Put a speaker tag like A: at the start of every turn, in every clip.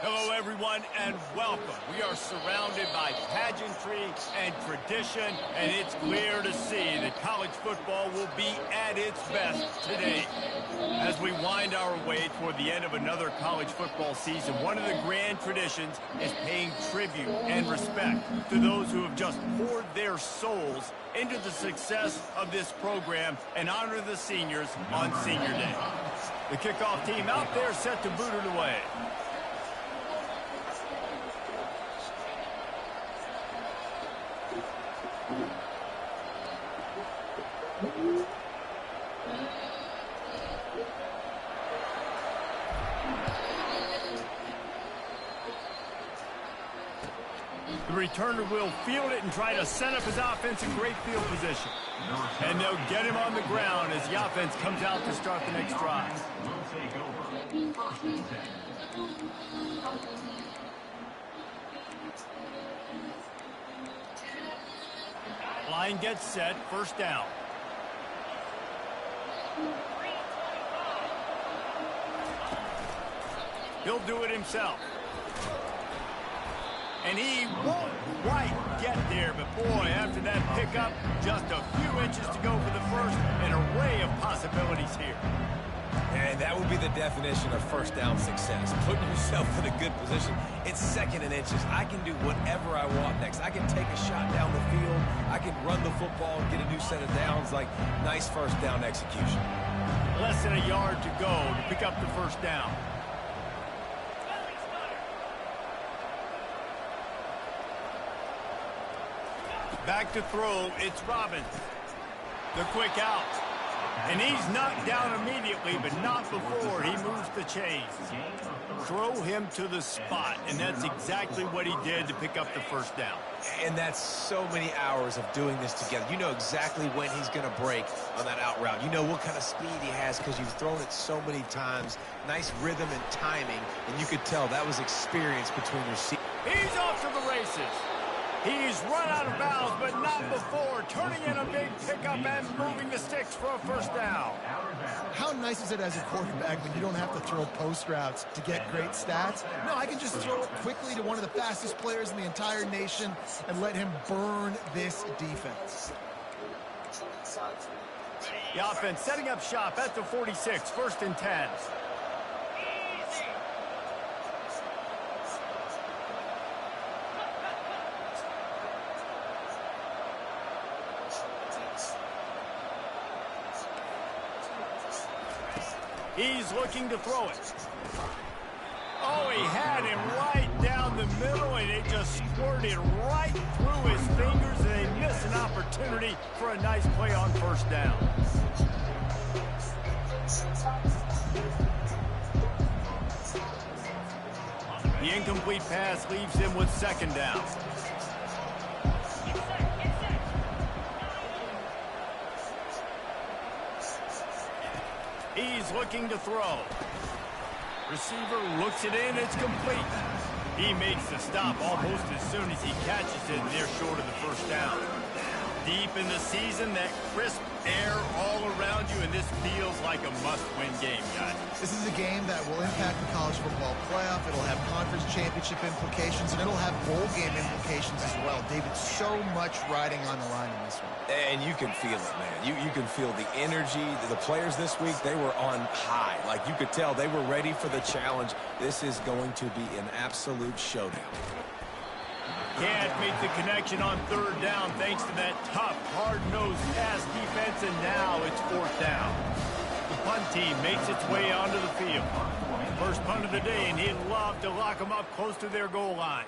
A: Hello, everyone, and welcome. We are surrounded by pageantry and tradition, and it's clear to see that college football will be at its best today. As we wind our way toward the end of another college football season, one of the grand traditions is paying tribute and respect to those who have just poured their souls into the success of this program and honor the seniors on Senior Day. The kickoff team out there set to boot it away. The returner will field it and try to set up his offense in great field position. And they'll get him on the ground as the offense comes out to start the next drive. Line gets set, first down. He'll do it himself. And he won't quite get there, but boy, after that pickup, just a few inches to go for the first, an array of possibilities here.
B: And that would be the definition of first down success. Putting yourself in a good position. It's second and inches. I can do whatever I want next. I can take a shot down the field. I can run the football and get a new set of downs. Like, nice first down execution.
A: Less than a yard to go to pick up the first down. Back to throw, it's Robbins. The quick out. And he's knocked down immediately, but not before he moves the chains. Throw him to the spot, and that's exactly what he did to pick up the first down.
B: And that's so many hours of doing this together. You know exactly when he's going to break on that out route. You know what kind of speed he has because you've thrown it so many times. Nice rhythm and timing, and you could tell that was experience between your seats.
A: He's off to the races. He's run out of bounds, but not before, turning in a big pickup and moving the sticks for a first down.
C: How nice is it as a quarterback when you don't have to throw post routes to get great stats? No, I can just throw it quickly to one of the fastest players in the entire nation and let him burn this defense.
A: The offense setting up shop at the 46, first and 10. He's looking to throw it. Oh, he had him right down the middle, and it just squirted right through his fingers, and they miss an opportunity for a nice play on first down. The incomplete pass leaves him with second down. He's looking to throw. Receiver looks it in. It's complete. He makes the stop almost as soon as he catches it, and they're short of the first down. Deep in the season, that crisp air all around you, and this feels like a must-win game, guys.
C: This is a game that will impact the college football playoff. It'll have conference championship implications, and it'll have bowl game implications as well. David, so much riding on the line in this one.
B: And you can feel it, man. You can feel the energy. The players this week, they were on high. Like, you could tell they were ready for the challenge. This is going to be an absolute showdown.
A: Can't make the connection on third down thanks to that tough, hard-nosed pass defense, and now it's fourth down. The punt team makes its way onto the field. First punt of the day, and he'd love to lock them up close to their goal line.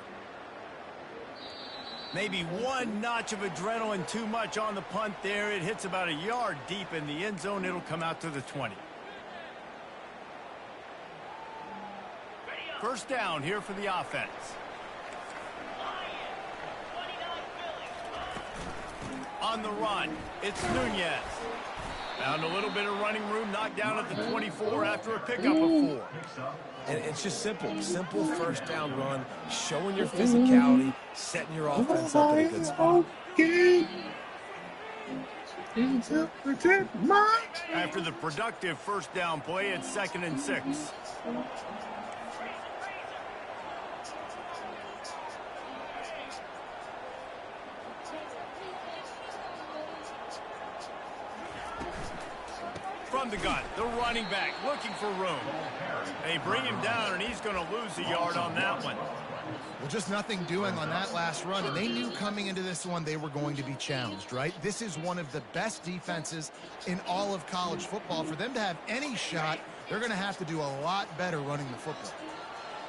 A: Maybe one notch of adrenaline too much on the punt there. It hits about a yard deep in the end zone. It'll come out to the 20. First down here for the offense. On the run, it's Ncaa. Found a little bit of running room, knocked down at the 24 after a pickup of 4.
B: And it's just simple first down run, showing your physicality, setting your offense up in a good spot.
A: After the productive first down play, it's 2nd and 6. From the gun, the running back looking for room. They bring him down, and he's going to lose a yard on that one.
C: Well, just nothing doing on that last run, and they knew coming into this one they were going to be challenged, right? This is one of the best defenses in all of college football. For them to have any shot, they're going to have to do a lot better running the football.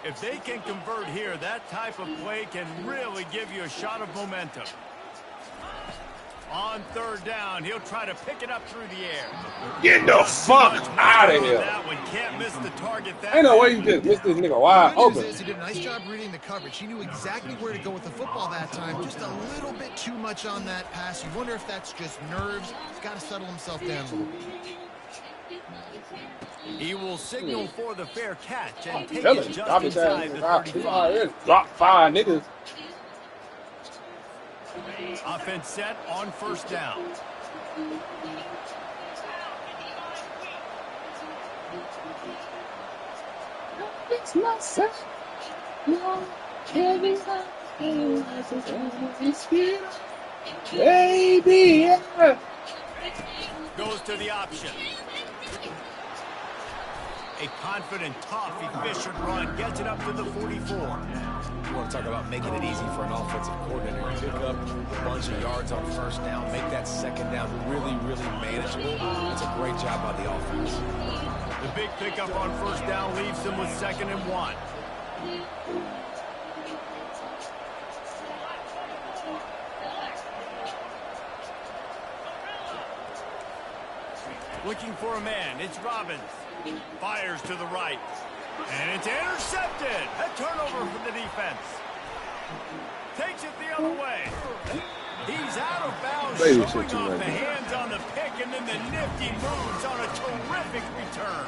A: If they can convert here, that type of play can really give you a shot of momentum. On third down, he'll try to pick it up through the air.
D: Get the fuck out of here.
A: That one can't miss the target.
D: Ain't no way you just missed this nigga wide open.
C: He did a nice job reading the coverage. He knew exactly where to go with the football that time. Just a little bit too much on that pass. You wonder if that's just nerves. He's got to settle himself down a little bit.
A: He will signal for the fair catch and take it just inside the 35.
D: Drop 5 niggas.
A: Offense set on first down.
D: It's myself. No, baby, yeah.
A: Goes to the option. A confident, tough, efficient run gets it up to the 44.
B: You want to talk about making it easy for an offensive coordinator. Pick up a bunch of yards on first down, make that second down really, really manageable. It's a great job by the offense.
A: The big pickup on first down leaves them with 2nd and 1. Looking for a man, it's Robbins. Fires to the right. And it's intercepted. A turnover for the defense. Takes it the other way. He's out of bounds, showing off the hands on the pick, and then the nifty moves on a terrific return.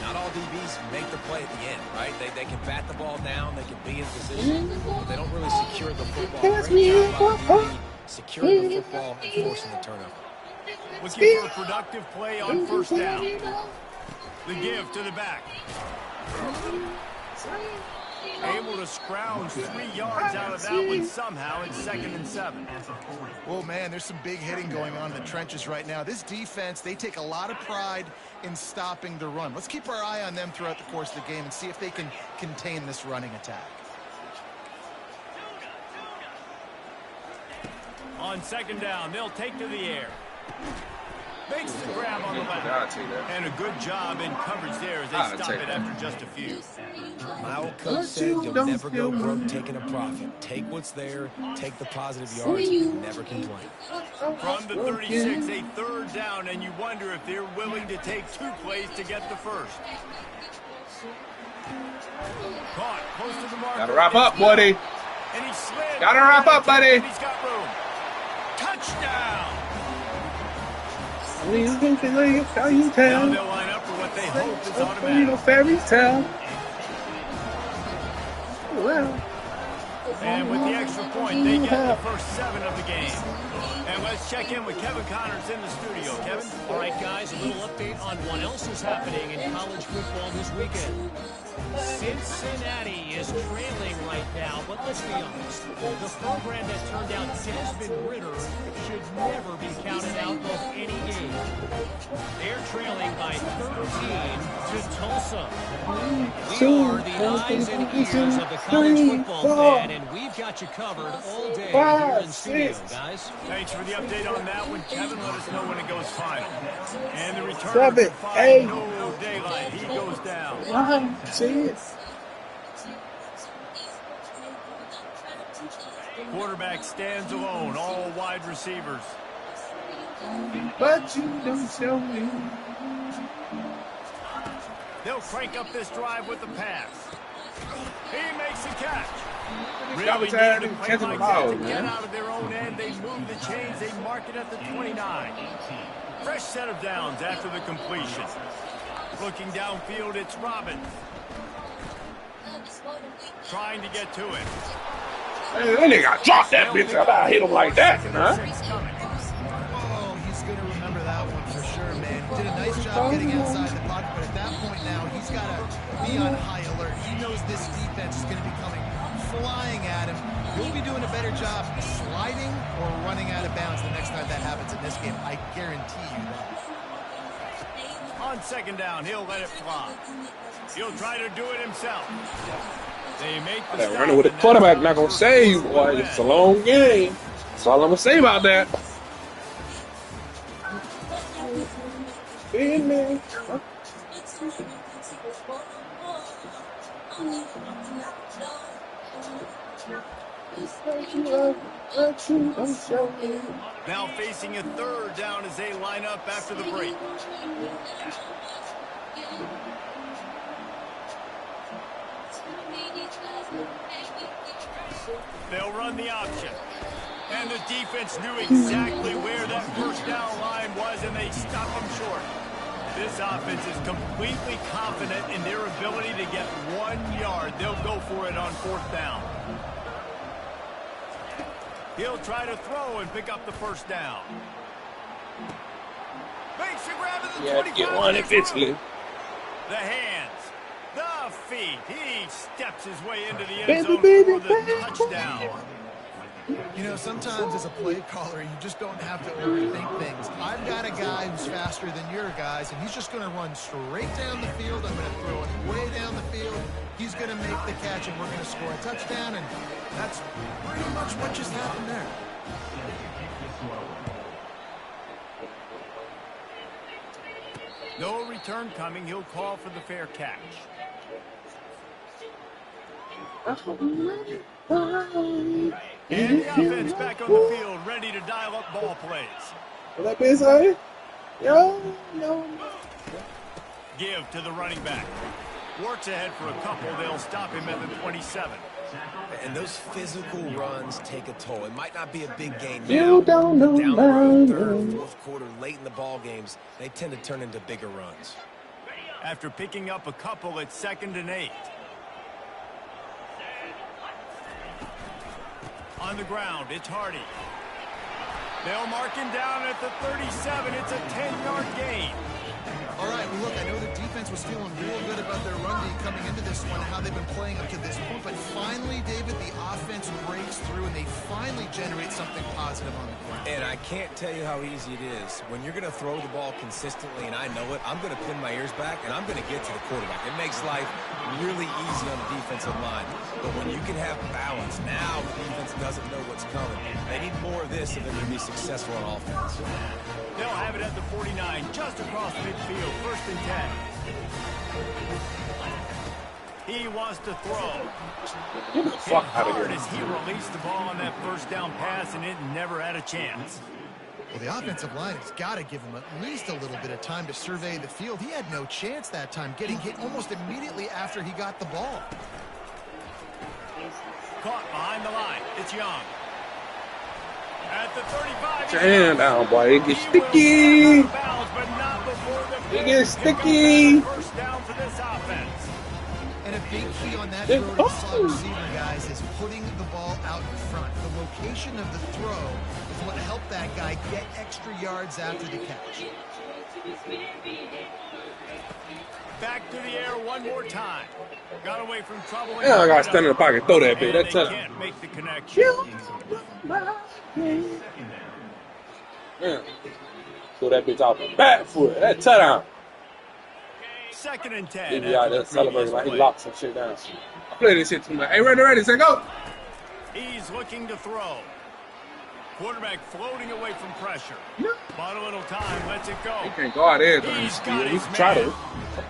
B: Not all DBs make the play at the end, right? They can bat the ball down, they can be in position, but they don't really secure the football. Great job by the DB, securing the football and forcing the turnover.
A: Looking for a productive play on first down. The give to the back. Able to scrounge 3 yards out of that one somehow. It's 2nd and 7.
C: Oh, man, there's some big hitting going on in the trenches right now. This defense, they take a lot of pride in stopping the run. Let's keep our eye on them throughout the course of the game and see if they can contain this running attack.
A: On 2nd down, they'll take to the air. Makes the grab on the left. And a good job in coverage there as they stop it after just a few.
B: My old coach said you'll never go broke taking a profit. Take what's there, take the positive yards, and never complain.
A: From the 36, a third down, and you wonder if they're willing to take 2 plays to get the first. Caught close to the marker.
D: Gotta wrap up, buddy.
A: And he slid.
D: Gotta wrap up, buddy.
A: He's got room. Touchdown.
D: Now
A: they'll line up for what they hope is
D: A
A: automatic.
D: fairy tale. Well.
A: And with the extra point, they get the first 7 of the game. And let's check in with Kevin Connors in the studio. Kevin?
E: All right, guys, a little update on what else is happening in college football this weekend. Cincinnati is trailing right now, but let's be honest. The program that turned out Desmond Ridder should never be counted out of any game. They're trailing by 13 to Tulsa. We are the eyes and ears of the college football fan, and we've got you covered all day here in studio, guys.
A: Thanks for the update on that one, Kevin. Let us know when it goes final. And the return
D: 7,
A: to find
D: 8.
A: no daylight. He goes down.
D: 9, 10.
A: Quarterback stands alone, all wide receivers.
D: But you don't show me.
A: They'll crank up this drive with the pass. He makes a catch.
D: Got
A: Really
D: tired
A: needed
D: of
A: a play
D: catching
A: like
D: the ball,
A: that to get
D: man.
A: out of their own end. They move the chains. They mark it at the 29. Fresh set of downs after the completion. Looking downfield, it's Robbins. Trying to get to it.
D: Hey, that nigga dropped that bitch out. I hit him like that, huh?
C: Oh, he's going to remember that one for sure, man. He did a nice job getting outside the pocket, but at that point now, he's got to be on high alert. He knows this defense is going to be coming flying at him. He'll be doing a better job sliding or running out of bounds the next time that happens in this game. I guarantee you that.
A: On second down, he'll let it fly. He'll try to do it himself. They make the
D: That
A: stop,
D: running with a
A: and
D: quarterback
A: that's
D: not gonna
A: our
D: save you,
A: first
D: boy.
A: win.
D: It's a long game. That's all I'm gonna say about that.
A: Now facing a third down as they line up after the break. They'll run the option. And the defense knew exactly where that first down line was, and they stopped him short. This offense is completely confident in their ability to get 1 yard. They'll go for it on fourth down. He'll try to throw and pick up the first down. Makes the grab at the 25.
D: Get one eventually.
A: The hands, the feet. He steps his way into the end
D: Baby,
A: zone
D: baby,
A: for the
D: baby.
A: touchdown.
C: You know, sometimes as a play caller, you just don't have to overthink things. I've got a guy who's faster than your guys, and he's just going to run straight down the field. I'm going to throw it way down the field. He's going to make the catch, and we're going to score a touchdown, and that's pretty much what just happened there.
A: No return coming. He'll call for the fair catch. And the offense back on the field, ready to dial up ball plays.
D: What that bitch say? Yo, no.
A: Give to the running back. Works ahead for a couple. They'll stop him at the 27.
B: And those physical runs take a toll. It might not be a big game
D: You
B: now.
D: don't know
B: Down the road, third,
D: nothing.
B: fourth quarter, late in the ball games, they tend to turn into bigger runs.
A: After picking up a couple at 2nd and 8. On the ground, it's Hardy. They'll mark him down at the 37. It's a 10-yard gain.
C: All right, well, look, I know the defense was feeling real good about their run D coming into this one and how they've been playing up to this point, but finally, David, the offense breaks through and they finally generate something positive on the ground.
B: And I can't tell you how easy it is. When you're going to throw the ball consistently, and I know it, I'm going to pin my ears back, and I'm going to get to the quarterback. It makes life really easy on the defensive line. But when you can have balance, now the defense doesn't know what's coming. They need more of this if they're going to be successful on offense.
A: They'll have it at the 49, just across midfield, 1st and 10. He wants to throw.
D: Get the fuck out of
A: Hard
D: here.
A: as he released the ball on that first down pass, and it never had a chance.
C: Well, the offensive line has got to give him at least a little bit of time to survey the field. He had no chance that time, getting hit almost immediately after he got the ball.
A: Caught behind the line. It's Young. At the 35.
D: Get your hand down, boy. It gets
A: He will
D: sticky.
A: step out of bounds, but not before the
D: It gets sticky.
A: first down for this offense.
C: And a big key on that throw to the slot receiver, guys, is putting the ball out in front. The location of the throw is what helped that guy get extra yards after the catch.
A: Back to the air one more time. Got away from trouble.
D: Yeah, I got to stand in the pocket, throw that bit. That's tough.
A: Can't make the connection.
D: Yeah. Throw that bitch off the back foot. That touchdown.
A: 2nd and 10.
D: He be out there celebrating like he locked some shit down. I play this shit too much. Hey, ready, say go.
A: He's looking to throw. Quarterback floating away from pressure. Bought a little time, lets it go.
D: He can't guard everything.
A: He's got
D: He
A: his
D: can try to.
A: man.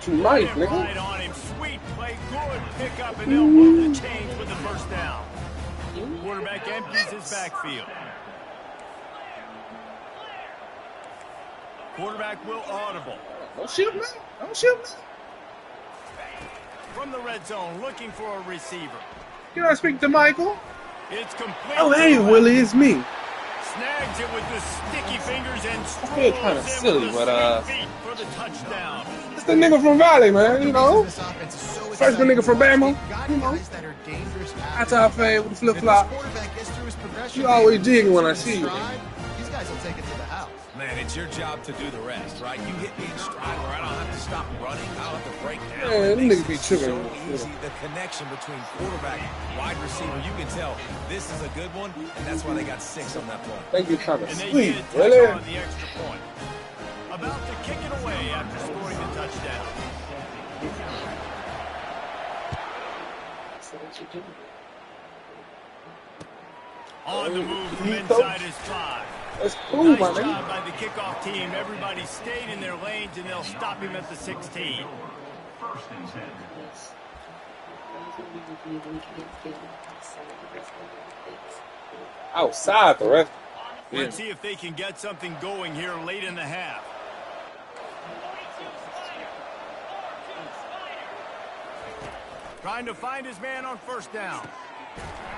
D: Too nice,
A: Right
D: nigga.
A: on him. Sweet play, good pickup, and they'll move the chains with the first down. Quarterback empties his backfield. Quarterback will audible.
D: Don't shoot me. Don't shoot me.
A: From the red zone, looking for a receiver.
D: Can I speak to Michael?
A: It's complete.
D: Oh, hey, Willie, it's me.
A: Snags it with the sticky fingers and
D: feel
A: strolls
D: kinda
A: in
D: silly,
A: with the
D: but,
A: sweet feet for the touchdown.
D: It's the nigga from Valley, man, you know.
C: This offense is so
D: First one nigga from Bama,
C: got
D: you know.
C: guys that are dangerous after
D: That's how I fade with the flip-flop.
C: If this quarterback gets through his progression,
D: You always jigging when I see you.
C: These guys will take it to the house.
B: Man, it's your job to do the rest, right? You hit me in stride where I don't have to stop running. I don't have to break down.
D: Man,
B: It
D: them
B: makes
D: niggas be
B: it
D: tripping.
B: so easy. The connection between quarterback and wide receiver, you can tell this is a good one, and that's why they got 6 on that play.
D: Think you're kind of
A: And they
D: sweet,
A: get a
D: Willie.
A: touch on the extra point. About to kick it away after scoring the touchdown. On the move from inside his 5.
D: That's cool, my
A: Nice
D: nigga.
A: job by the kickoff team. Everybody stayed in their lanes, and they'll stop him at the 16.
D: Outside the rest. Yeah.
A: Let's see if they can get something going here late in the half. Trying to find his man on first down.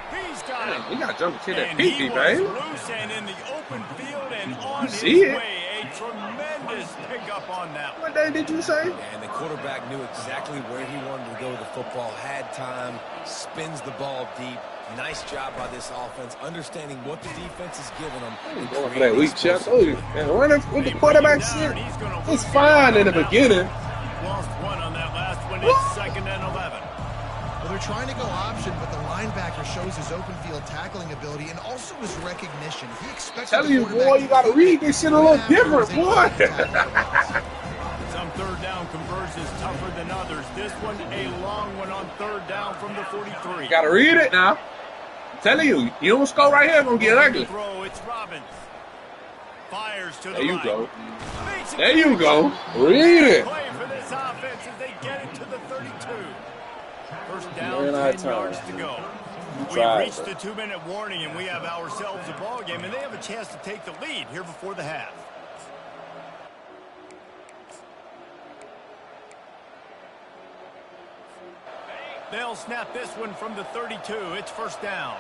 A: He's got
D: Man,
A: it.
D: we got to jump to that
A: And he
D: PP,
A: was
D: baby.
A: loose and in the open field and on his
D: see it?
A: way. A tremendous pickup on that one.
D: What day did you say?
B: And the quarterback knew exactly where he wanted to go with the football, had time, spins the ball deep. Nice job by this offense, understanding what the defense is giving them. and
D: Going for that
B: creating
D: weak check.
B: explosive.
D: Oh, and running with the quarterback shit, it's fine in the beginning.
A: Lost one on that last one. It's 2nd and 11.
C: Well, they're trying to go option, but the linebacker shows his open field tackling ability and also his recognition. He expects.
D: Telling you, boy, you got to read this shit a little different, boy.
A: Some third down conversions tougher than others. This one a long one on 3rd down from the 43.
D: Got to read it now. I'm telling you, you don't score right here, gonna get ugly.
A: Throw, it's Robbins. Fires to the
D: There you
A: right.
D: go.
A: Makes it
D: There you go. Read it.
A: play for this offense as they get it to the 32. First down,
D: Ran
A: 10
D: out of time.
A: yards to go. We've
D: tried,
A: reached the 2-minute warning, and we have ourselves a ball game, and they have a chance to take the lead here before the half. They'll snap this one from the 32. It's first down.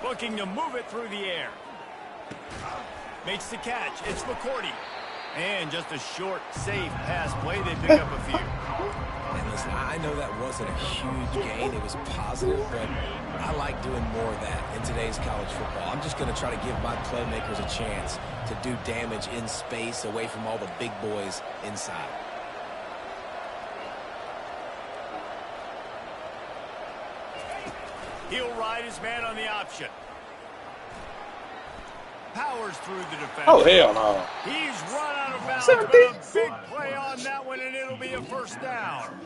A: Looking to move it through the air. Makes the catch. It's McCourty. And just a short, safe pass play. They pick up a few.
B: And listen, I know that wasn't a huge gain. It was positive, but I like doing more of that in today's college football. I'm just going to try to give my playmakers a chance to do damage in space away from all the big boys inside.
A: He'll ride his man on the option. Powers through the defense.
D: Oh, hell no.
A: He's run out of bounds,
D: 17.
A: but a big play on that one, and it'll be a first down.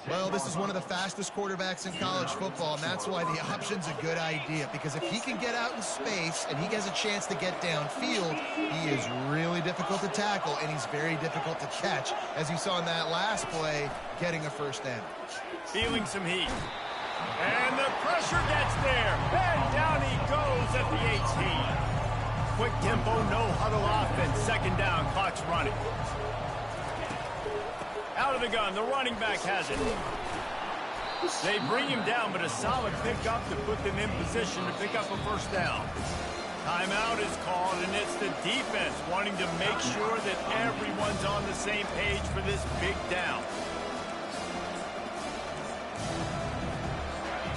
C: Well, this is one of the fastest quarterbacks in college football, and that's why the option's a good idea, because if he can get out in space and he gets a chance to get downfield, he is really difficult to tackle, and he's very difficult to catch, as you saw in that last play, getting a first down.
A: Feeling some heat. And the pressure gets there. And down he goes at the 18. Quick tempo, no huddle offense. 2nd down, clock's running. Out of the gun, the running back has it. They bring him down, but a solid pickup to put them in position to pick up a first down. Timeout is called, and it's the defense wanting to make sure that everyone's on the same page for this big down.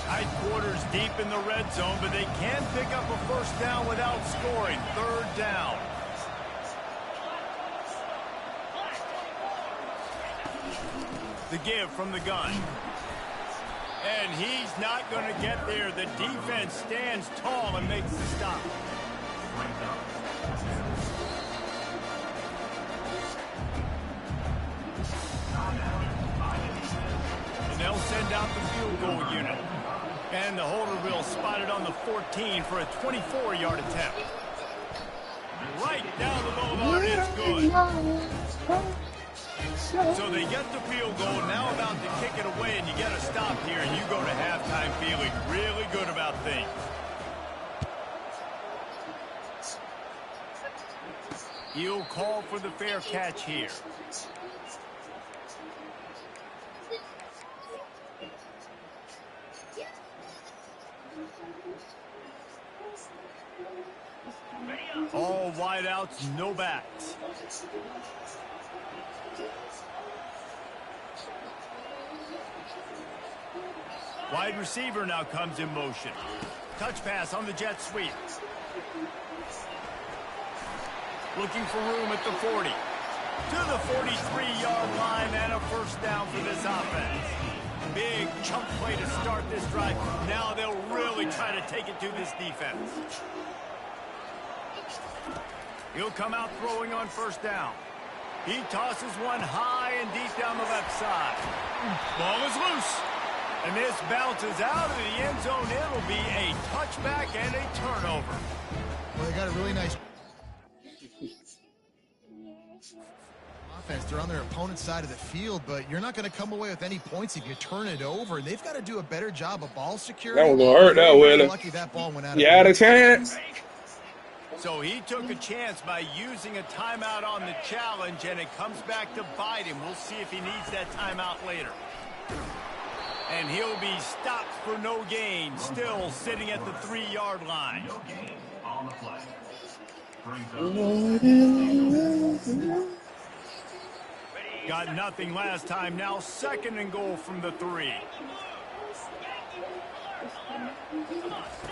A: Tight quarters deep in the red zone, but they can pick up a first down without scoring. Third down. The give from the gun. And he's not going to get there. The defense stands tall and makes the stop. And they'll send out the field goal unit. And the holder will spot it on the 14 for a 24-yard attempt. Right down the boulevard, it's good. So they get the field goal, now about to kick it away, and you get a stop here, and you go to halftime feeling really good about things. He'll call for the fair catch here. All wideouts, no backs. Wide receiver now comes in motion. Touch pass on the jet sweep. Looking for room at the 40. To the 43-yard line and a first down for this offense. Big chunk play to start this drive. Now they'll really try to take it to this defense. He'll come out throwing on first down. He tosses one high and deep down the left side. Ball is loose. And this bounces out of the end zone. It'll be a touchback and a turnover.
C: Well, they got a really nice offense. They're on their opponent's side of the field, but you're not going to come away with any points if you turn it over. And they've got to do a better job of ball security.
D: That was going to hurt that way.
C: Lucky that ball went out.
D: You had a chance.
A: So he took a chance by using a timeout on the challenge, and it comes back to bite him. We'll see if he needs that timeout later. And he'll be stopped for no gain, still sitting at the 3-yard line. Got nothing last time, now second and goal from the 3.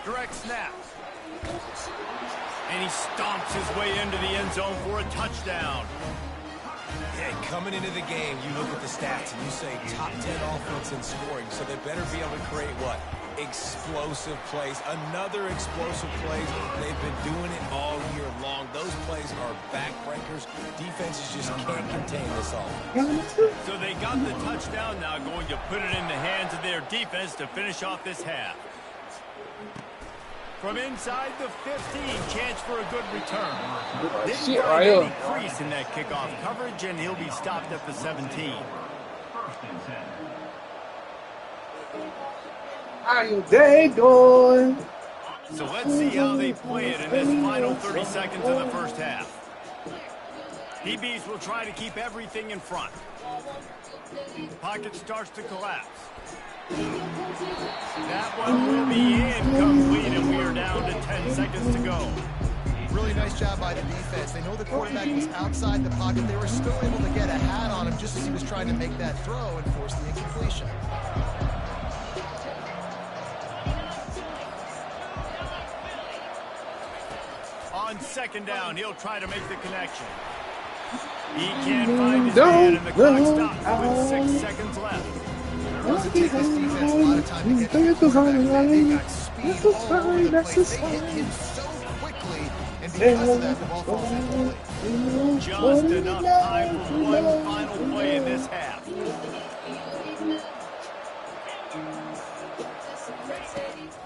A: Direct snap. And he stomps his way into the end zone for a touchdown.
B: Yeah, coming into the game, you look at the stats and you say top 10 offense in scoring, so they better be able to create what? Explosive plays. Another explosive plays. They've been doing it all year long. Those plays are backbreakers. Defenses just can't contain this offense.
A: So they got the touchdown, now going to put it in the hands of their defense to finish off this half. From inside the 15, chance for a good return. Didn't find any crease in that kickoff coverage, and he'll be stopped at the 17.
D: How you day going?
A: So let's see how they play it in this final 30 seconds of the first half. DBs will try to keep everything in front. Pocket starts to collapse. That one will be incomplete, and we are down to 10 seconds to go.
C: Really nice job by the defense. They know the quarterback was outside the pocket. They were still able to get a hat on him just as he was trying to make that throw and force the incompletion.
A: On second down, he'll try to make the connection. He can't find his man, and the clock stops with 6 seconds left.
C: It doesn't take this defense a lot of time to get to the quarterback. They got speed all over the place. They hit him so quickly, and because of that, the ball falls incomplete.
A: Just enough time for one final play in this half.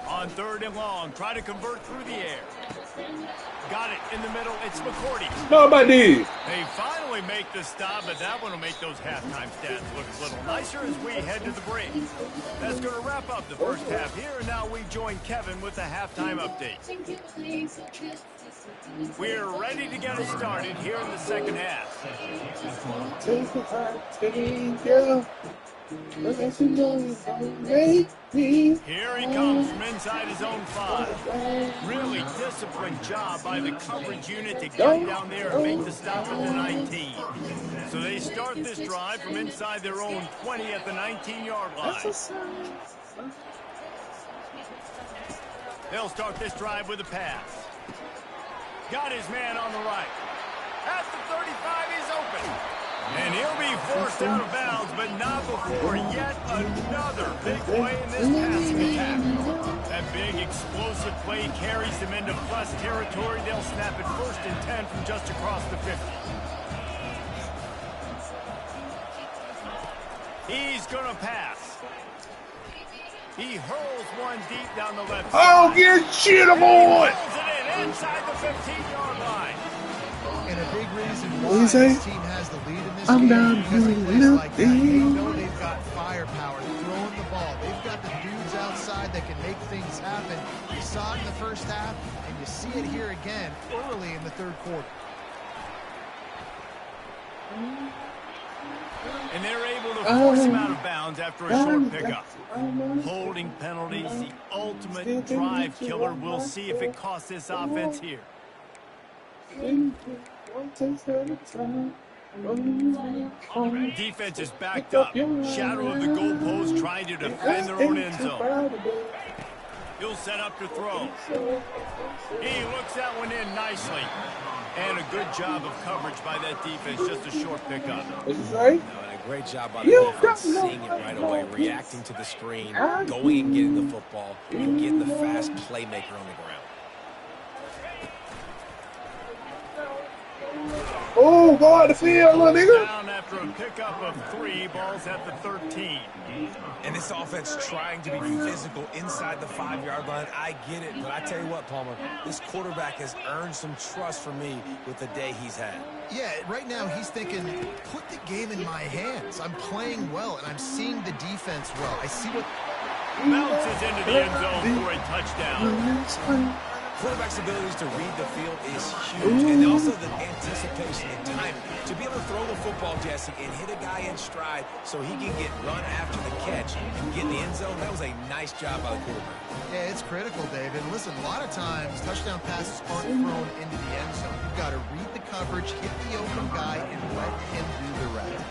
A: On third and long, try to convert through the air. Got it in the middle. It's McCourty.
D: Nobody.
A: They finally make the stop, but that one will make those halftime stats look a little nicer as we head to the break. That's going to wrap up the first half here, and now we join Kevin with the halftime update. We're ready to get it started here in the second half. Here he comes from inside his own 5. Really disciplined job by the coverage unit to get down there and make the stop at the 19. So they start this drive from inside their own 20 at the 19-yard line. They'll start this drive with a pass. Got his man on the right. At the 35, he's open. And he'll be forced out of bounds, but not before yet another big play in this passing attack. That big explosive play carries them into plus territory. They'll snap it 1st and 10 from just across the 50. He's going to pass. He hurls one deep down the left side.
D: Oh, get shit, boy!
A: He pulls it in inside the 15-yard line.
C: And a big reason why this team has the lead in this game because they play like that. They know they've got firepower throwing the ball. They've got the dudes outside that can make things happen. You saw it in the first half, and you see it here again early in the 3rd quarter.
A: And they're able to force him out of bounds after a short pickup. Holding penalties, the ultimate drive killer. We'll see if it costs this offense here. Defense is backed up. Shadow of the goalpost trying to defend their own end zone. He'll set up to throw. He looks that one in nicely. And a good job of coverage by that defense. Just a short pickup.
B: And a great job by the defense seeing it right away, reacting to the screen, going and getting the football, and getting the fast playmaker on the ground.
D: Oh, go out the field, little nigga.
A: Down after a pickup of 3, balls at the 13.
B: And this offense trying to be physical inside the 5-yard line. I get it, but I tell you what, Palmer, this quarterback has earned some trust from me with the day he's had.
C: Yeah, right now he's thinking, put the game in my hands. I'm playing well, and I'm seeing the defense well. I see what...
A: Bounces into the end zone for a touchdown.
B: Quarterback's abilities to read the field is huge, and also the anticipation and timing. To be able to throw the football, Jesse, and hit a guy in stride so he can get run after the catch and get in the end zone, that was a nice job by the quarterback.
C: Yeah, it's critical, David. Listen, a lot of times touchdown passes aren't thrown into the end zone. You've got to read the coverage, hit the open guy, and let him do the rest.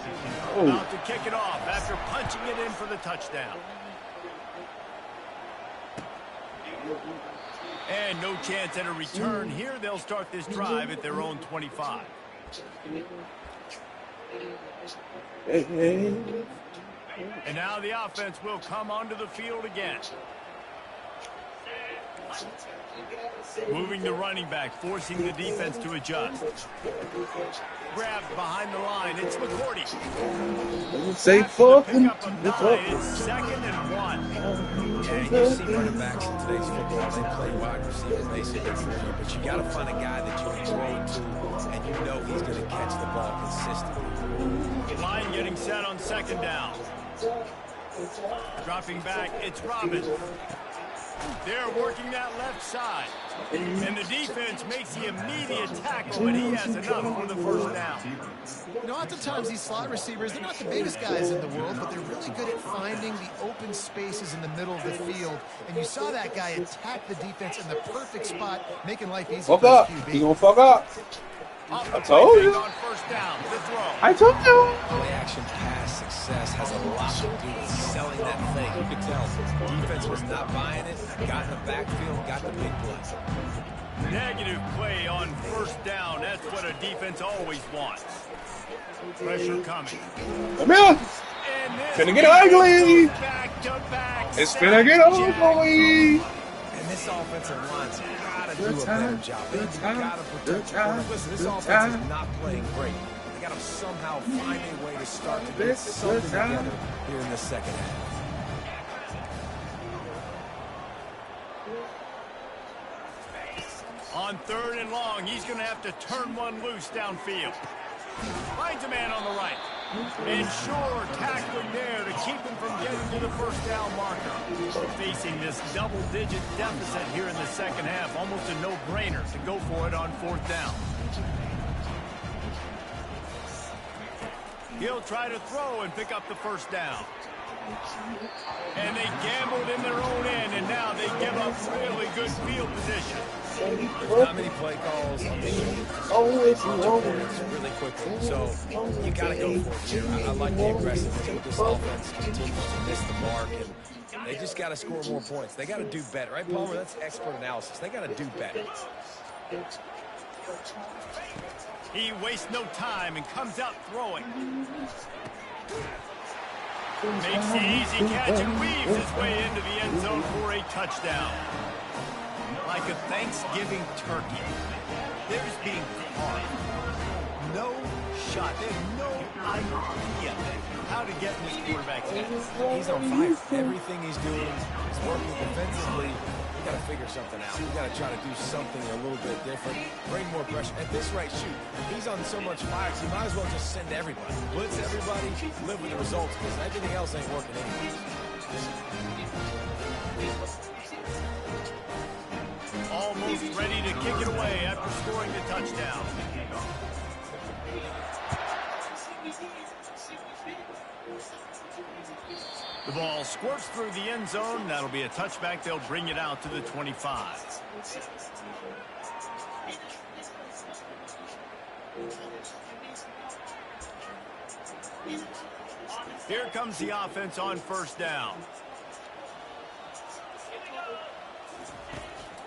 A: About to kick it off after punching it in for the touchdown. And no chance at a return here. They'll start this drive at their own 25. And now the offense will come onto the field again. Moving the running back, forcing the defense to adjust. Grabbed behind the line. It's McCourty.
D: Say fuck.
A: Pick up a 9. It's 2nd and 1.
B: Yeah, you see running backs in today's football, they play wide receiver basically for you, but you got to find a guy that you can throw to, and you know he's going to catch the ball consistently.
A: Line getting set on 2nd down. Dropping back, it's Robin. They're working that left side. And the defense makes the immediate tackle, but he has enough for the 1st down.
C: You know, oftentimes these slot receivers, they're not the biggest guys in the world, but they're really good at finding the open spaces in the middle of the field. And you saw that guy attack the defense in the perfect spot, making life easy
D: Fuck
C: for
D: up.
C: his QB.
D: He gonna fuck up. I told you.
A: On 1st down, the throw.
D: I told you.
B: Play action pass success has a lot to do with selling that thing. You could tell defense was not buying it, got in the backfield, got the big play.
A: Negative play on 1st down. That's what a defense always wants. Pressure coming.
D: Come here. Finna get ugly.
A: Back-to-back
D: It's finna get ugly.
B: And this offensive line's got to do a better job. They've got to protect the quarterback. Listen, this offense is not playing great. They got to somehow find a way to start to get something together here in the 2nd half.
A: On 3rd and long, he's going to have to turn one loose downfield. Finds a man on the right. And sure, tackling there to keep him from getting to the 1st down marker. Facing this double-digit deficit here in the 2nd half, almost a no-brainer to go for it on 4th down. He'll try to throw and pick up the first down. And they gambled in their own end, and now they give up really good field position.
B: There's not many play calls on the really quickly, so you got to go for it here. I like the aggressiveness, but this offense continues to miss the mark, and they just got to score more points. They got to do better, right, Palmer? That's expert analysis. They got to do better.
A: He wastes no time and comes out throwing. Makes the easy catch and weaves his way into the end zone for a touchdown. Like a Thanksgiving turkey, there's being caught. No shot. They have no idea how to get in this quarterback's hands.
B: He's on fire. Everything he's doing is working defensively. We got to figure something out. We got to try to do something a little bit different. Bring more pressure. At this rate, shoot. He's on so much fire, so you might as well just send everybody. Blitz everybody, live with the results, because everything else ain't working anyway.
A: Almost ready to kick it away after scoring the touchdown. The ball squirts through the end zone. That'll be a touchback. They'll bring it out to the 25. Here comes the offense on first down.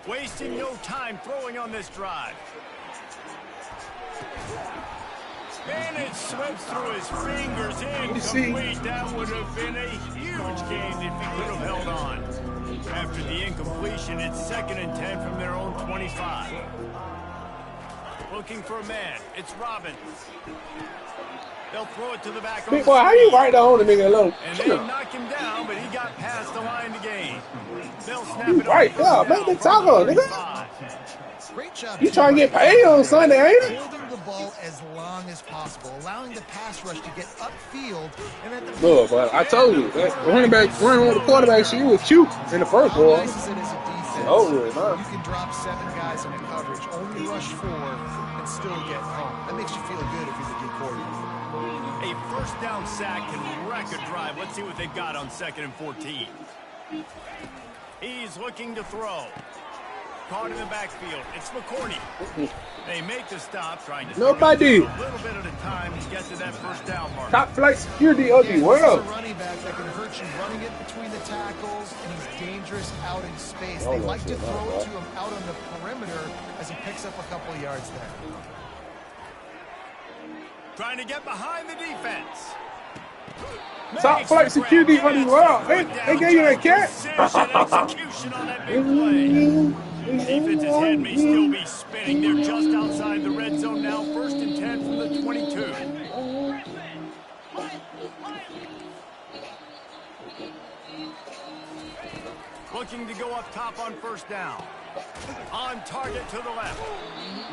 A: Wasting no time throwing on this drive. And it slips through his fingers incomplete. That would have been a huge gain if he could have held on. After the incompletion, it's 2nd and 10 from their own 25. Looking for a man. It's Robbins. They'll throw it to the back.
D: Big boy, how you right on the nigga low?
A: And they knock him down, but he got past the line to gain. They'll snap it
D: right there, make the tackle, nigga.
C: Great job.
D: You trying to get paid on Sunday, ain't it?
C: Holding the ball as long as possible, allowing the pass rush to get upfield, and at the
D: Look, but I told you that running back running with the quarterback, she was cute in the first
C: How
D: one.
C: nice is it as a defense?
D: Over it, man.
C: You can drop 7 guys in the coverage, only rush 4, and still get home. That makes you feel good if you're the D coordinator.
A: A first down sack can wreck a drive. Let's see what they've got on 2nd and 14. He's looking to throw. Caught in the backfield. It's McCourty. They make the stop, trying to
D: Nobody.
A: a little bit at a time to get to that first down mark.
D: Top flight security of the
C: This
D: world.
C: is a running back that can hurt you running it between the tackles, and he's dangerous out in space. They like to throw it to him out on the perimeter as he picks up a couple of yards there.
A: Trying to get behind the defense.
D: Top flight security of the world. They gave you that cat.
A: Execution on that big play. Defense's head may still be spinning. They're just outside the red zone now. 1st and 10 from the 22. Looking to go up top on first down. On target to the left.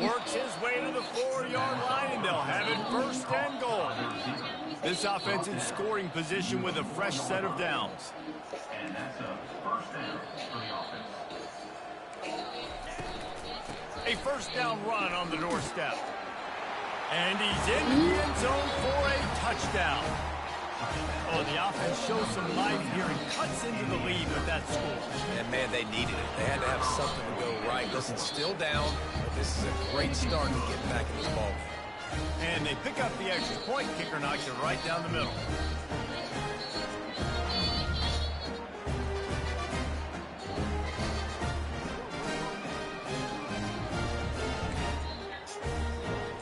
A: Works his way to the 4-yard line, and they'll have it 1st and goal. This offense in scoring position with a fresh set of downs.
F: And that's a first down for the offense.
A: A first down run on the doorstep. And he's in the end zone for a touchdown. Oh, the offense shows some life here and cuts into the lead with that score.
B: And, man, they needed it. They had to have something to go right. Listen, still down, but this is a great start to get back in this ball.
A: And they pick up the extra point. Kicker knocks it right down the middle.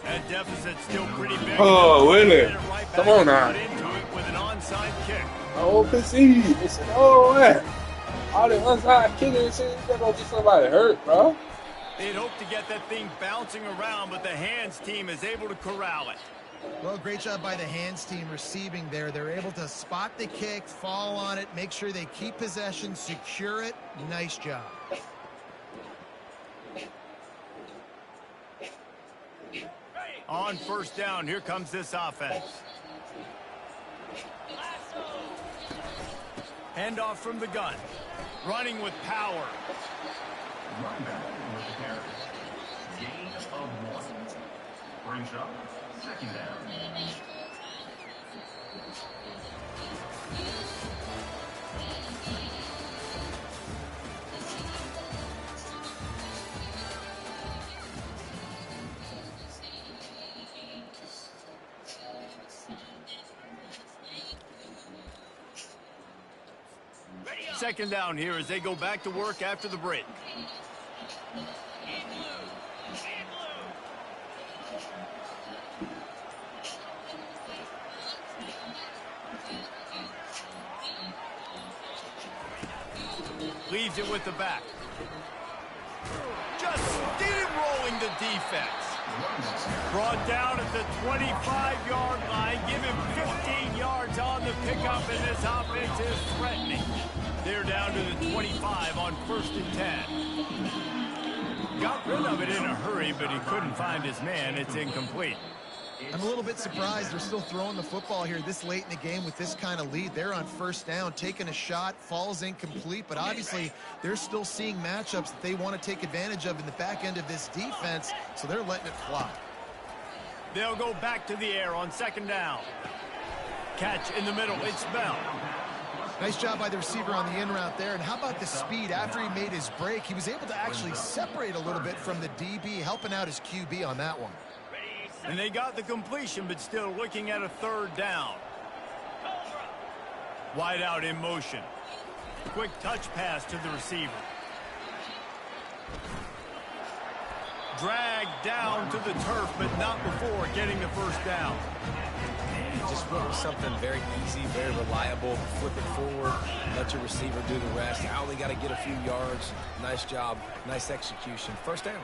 A: That deficit's still pretty big.
D: Oh, really?
A: Right,
D: Come on now.
A: into it with an onside kick.
D: Oh, concede. It's oh man. All the onside kickers, they're gonna get somebody hurt, bro.
A: They'd hope to get that thing bouncing around, but the hands team is able to corral it.
C: Well, great job by the hands team receiving there. They're able to spot the kick, fall on it, make sure they keep possession, secure it. Nice job.
A: On first down, here comes this offense. Handoff from the gun. Running with power.
F: Running back with the carry. Gain of 1. Brings up 2nd down.
A: second down here as they go back to work after the break. Leaves it with the back. Just steamrolling the defense. Brought down at the 25-yard line. Give him 15 yards on the pickup, and this offense is threatening. They're down to the 25 on 1st and 10. Got rid of it in a hurry, but he couldn't find his man. It's incomplete.
C: I'm a little bit surprised they're still throwing the football here this late in the game with this kind of lead. They're on 1st down, taking a shot, falls incomplete, but obviously they're still seeing matchups that they want to take advantage of in the back end of this defense, so they're letting it fly.
A: They'll go back to the air on 2nd down. Catch in the middle. It's Bell.
C: Nice job by the receiver on the in route there. And how about the speed? After he made his break, he was able to actually separate a little bit from the DB, helping out his QB on that one.
A: And they got the completion, but still looking at a 3rd down. Wide out in motion. Quick touch pass to the receiver. Dragged down to the turf, but not before getting the 1st down.
B: Just went with something very easy, very reliable. Flip it forward, let your receiver do the rest. I only got to get a few yards. Nice job, nice execution. 1st down.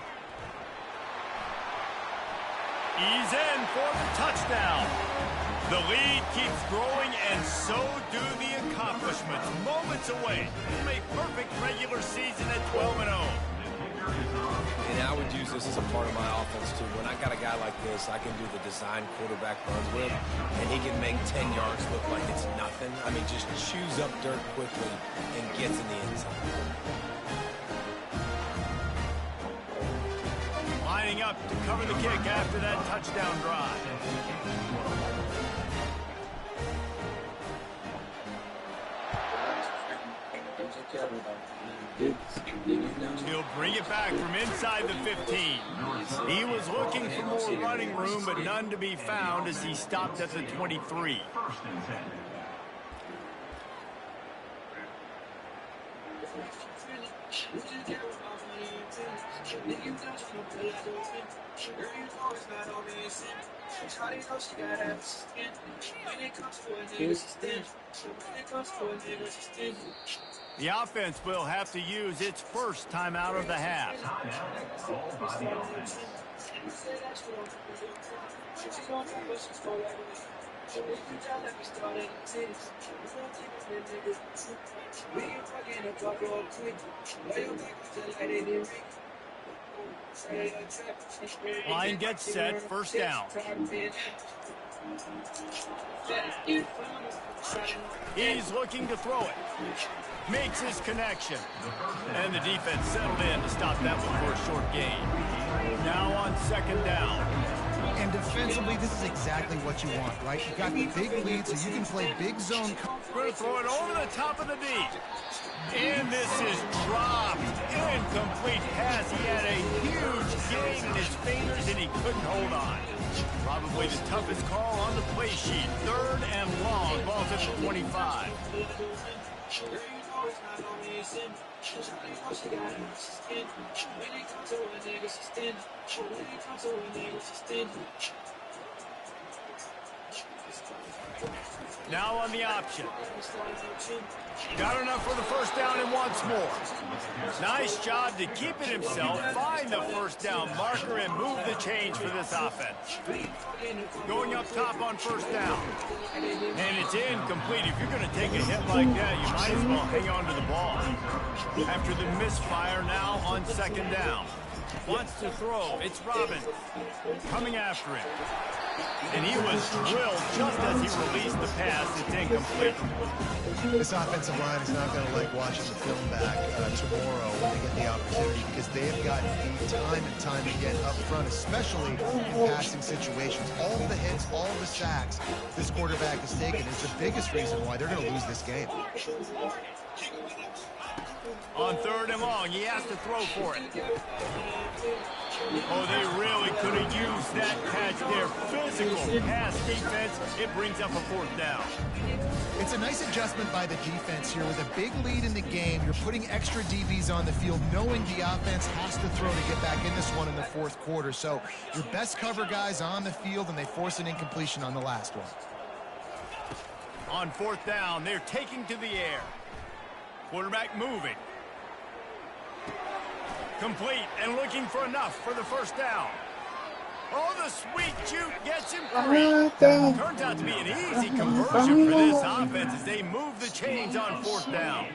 A: He's in for the touchdown. The lead keeps growing, and so do the accomplishments. Moments away from a perfect regular season at 12-0.
B: And I would use this as a part of my offense, too. When I got a guy like this, I can do the design quarterback runs with, and he can make 10 yards look like it's nothing. I mean, just chews up dirt quickly and gets in the end zone.
A: Lining up to cover the kick after that touchdown drive. He'll bring it back from inside the 15. He was looking for more running room, but none to be found as he stopped at the 23. The offense will have to use its 1st timeout of the half. Line gets set, 1st down. He's looking to throw it. Makes his connection. And the defense settled in to stop that one for a short gain. Now on 2nd down.
C: And defensively, this is exactly what you want, right? You got the big lead, so you can play big zone.
A: Going to throw it over the top of the D. And this is dropped. Incomplete pass. He had a huge gain in his fingers, and he couldn't hold on. Probably the toughest call on the play sheet. 3rd and long. Ball's at the 25. Now on the option. Got enough for the 1st down and wants more. Nice job to keep it himself, find the 1st down marker, and move the change for this offense. Going up top on 1st down. And it's incomplete. If you're going to take a hit like that, you might as well hang on to the ball. After the misfire, now on 2nd down. Wants to throw. It's Robbins coming after him. And he was drilled just as he released the pass. It's incomplete.
C: This offensive line is not going to like watching the film back tomorrow when they get the opportunity, because they have gotten beat time and time again up front, especially in passing situations. All the hits, all the sacks this quarterback has taken is the biggest reason why they're going to lose this game.
A: On 3rd and long, he has to throw for it. Oh, they really could have used that catch there. Physical pass defense. It brings up a fourth down.
C: It's a nice adjustment by the defense here. With a big lead in the game, you're putting extra DBs on the field, knowing the offense has to throw to get back in this one in the fourth quarter. So your best cover guys on the field, and they force an incompletion on the last one.
A: On fourth down, they're taking to the air. Quarterback moving. Complete and looking for enough for the first down. Oh, the sweet juke gets him free. Turns out to be an easy conversion for this offense as they move the chains on fourth down.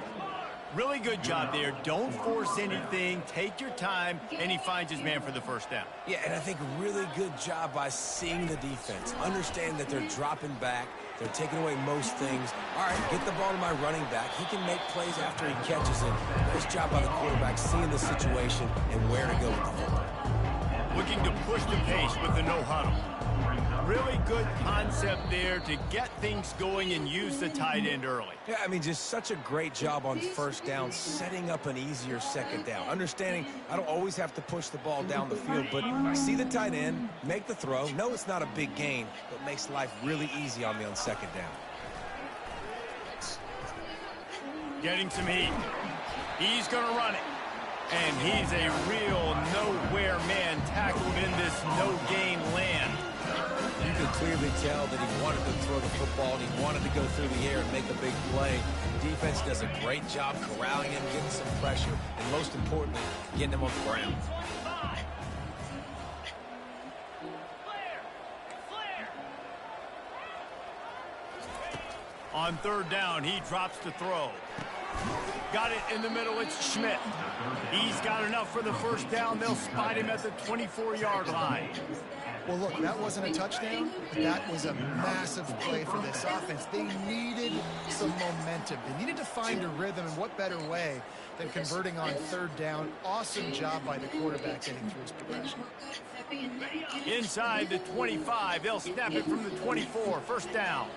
A: Really good job there. Don't force anything. Take your time, and he finds his man for the first down.
B: Yeah, and I think a really good job by seeing the defense. Understand that they're dropping back. They're taking away most things. All right, get the ball to my running back. He can make plays after he catches it. Nice job by the quarterback seeing the situation and where to go with the football.
A: Looking to push the pace with the no huddle. Really good concept there to get things going and use the tight end early.
B: Yeah, I mean, just such a great job on first down, setting up an easier second down. Understanding I don't always have to push the ball down the field, but see the tight end, make the throw. No, it's not a big gain, but makes life really easy on me on second down.
A: Getting some heat. He's going to run it. And he's a real nowhere man tackled in this no-gain land.
B: You can clearly tell that he wanted to throw the football and he wanted to go through the air and make a big play. Defense does a great job corralling him, getting some pressure, and most importantly, getting him on the ground.
A: On third down, he drops to throw. Got it in the middle, it's Schmidt. He's got enough for the first down. They'll spot him at the 24-yard line.
C: Well, look, that wasn't a touchdown, but that was a massive play for this offense. They needed some momentum. They needed to find a rhythm, and what better way than converting on third down. Awesome job by the quarterback getting through his progression.
A: Inside the 25, they'll snap it from the 24. First down.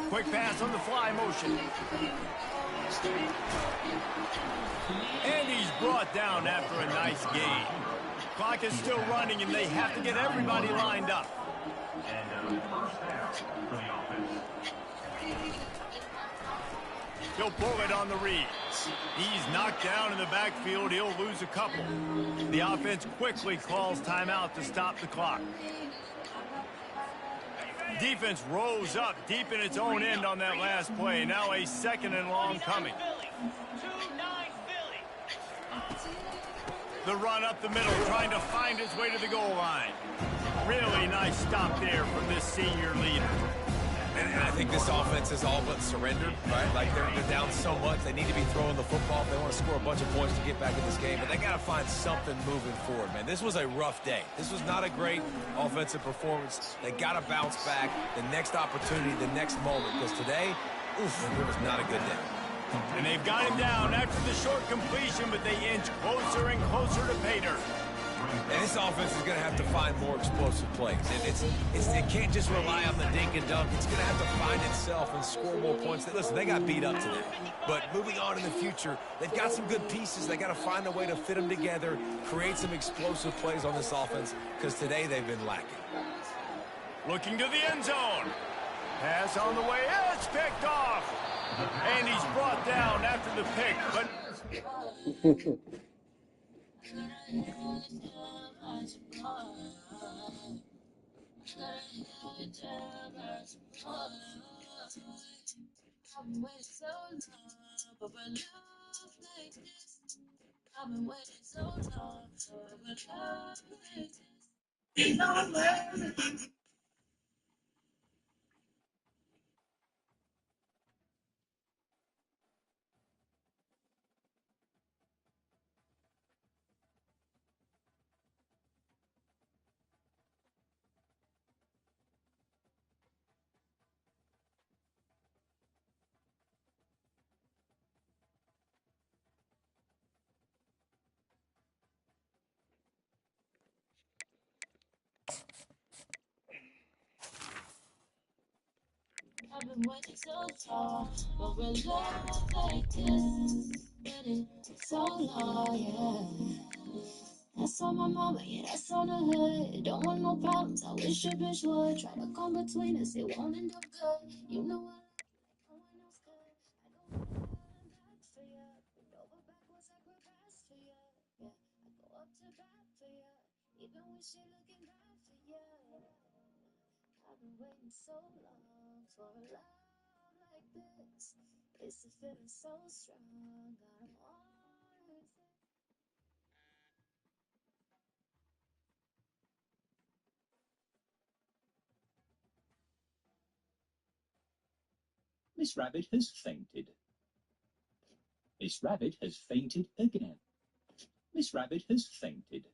A: Quick pass on the fly motion. And he's brought down after a nice gain. Clock is still running, and they have to get everybody lined up. He'll pull it on the read. He's knocked down in the backfield. He'll lose a couple. The offense quickly calls timeout to stop the clock. Defense rose up deep in its own end on that last play. Now a second and long coming. The run up the middle, trying to find his way to the goal line. Really nice stop there from this senior leader.
B: And I think this offense is all but surrendered, right? Like they're down so much, they need to be throwing the football if they want to score a bunch of points to get back in this game. But they got to find something moving forward, man. This was a rough day. This was not a great offensive performance. They got to bounce back the next opportunity, the next moment. Because today, it was not a good day.
A: And they've got him down after the short completion, but they inch closer and closer to pay dirt.
B: And this offense is going to have to find more explosive plays. It can't just rely on the dink and dunk. It's going to have to find itself and score more points. Listen, they got beat up today. But moving on in the future, they've got some good pieces. They got to find a way to fit them together, create some explosive plays on this offense, because today they've been lacking.
A: Looking to the end zone. Pass on the way. It's picked off. And he's brought down after the pick. But
G: Miss Rabbit has fainted. Miss Rabbit has fainted again. Miss Rabbit has fainted.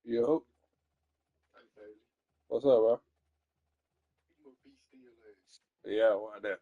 D: Yo, what's up, bro? Yeah, why that?